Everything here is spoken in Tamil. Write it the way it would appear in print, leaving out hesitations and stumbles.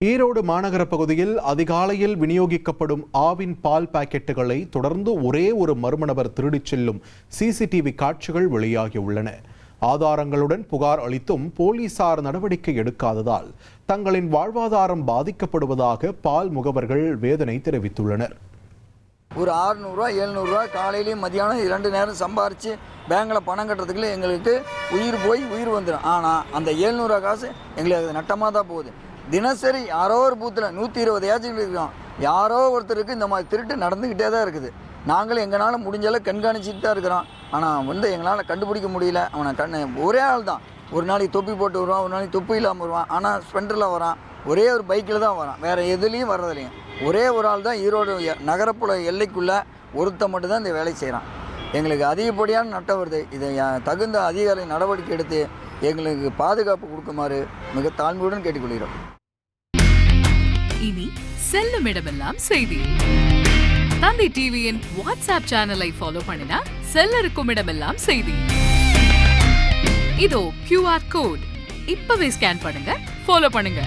ஈரோடு மாநகர பகுதியில் அதிகாலையில் விநியோகிக்கப்படும் ஆவின் பால் பாக்கெட்டுகளை தொடர்ந்து ஒரே ஒரு மர்ம நபர் திருடிச் செல்லும் சிசிடிவி காட்சிகள் வெளியாகியுள்ளன. ஆதாரங்களுடன் புகார் அளித்தும் போலீசார் நடவடிக்கை எடுக்காததால் தங்களின் வாழ்வாதாரம் பாதிக்கப்படுவதாக பால் முகவர்கள் வேதனை தெரிவித்துள்ளனர். ஒரு 600 700 காலையிலையும் மதியானம் 2 நேரம் சம்பாரித்து பேங்கில் பணம் கட்டுறதுக்குள்ள எங்களுக்கு உயிர் போய் உயிர் வந்துடும். ஆனால் அந்த 700 காசு எங்களுக்கு நட்டமாக தான் போகுது. தினசரி யாரோ ஒரு பூத்தில் 120 ஏஜென்ட் இருக்கிறோம். யாரோ ஒருத்தருக்கு இந்த மாதிரி திருட்டு நடந்துக்கிட்டே தான் இருக்குது. நாங்களும் எங்களால் முடிஞ்சளவு கண்காணிச்சிட்டு தான் இருக்கிறோம். ஆனால் எங்களால் கண்டுபிடிக்க முடியல. அவனை ஒரே ஆள் தான். ஒரு நாளைக்கு தொப்பி போட்டு வருவான், ஒரு நாளைக்கு தொப்பி இல்லாமல் வருவான். ஆனால் ஸ்பெண்டரில் வரான், ஒரே ஒரு பைக்கில் தான் வரான், வேறு எதுலேயும் வர்றதில்லையும். ஒரே ஒரு ஆள் தான் ஈரோடு நகரப்புற எல்லைக்குள்ளே ஒருத்த மட்டும்தான் இந்த வேலை செய்கிறான். எங்களுக்கு அதிகப்படியான நட்டம் வருது. இதை தகுந்த அதிகாரி நடவடிக்கை எடுத்து எங்களுக்கு பாதுகாப்பு கொடுக்குமாறு மிக தாழ்மையுடன் கேட்டுக்கொள்கிறோம். இனி செல்லும் இடமெல்லாம் செய்தி. தந்தை டிவியின் வாட்ஸ்அப் சேனலை ஃபாலோ பண்ணினா செல்ல இருக்கும் இடமெல்லாம் செய்தி. இதோ QR கோட் இப்பவே ஸ்கேன் பண்ணுங்க, ஃபாலோ பண்ணுங்க.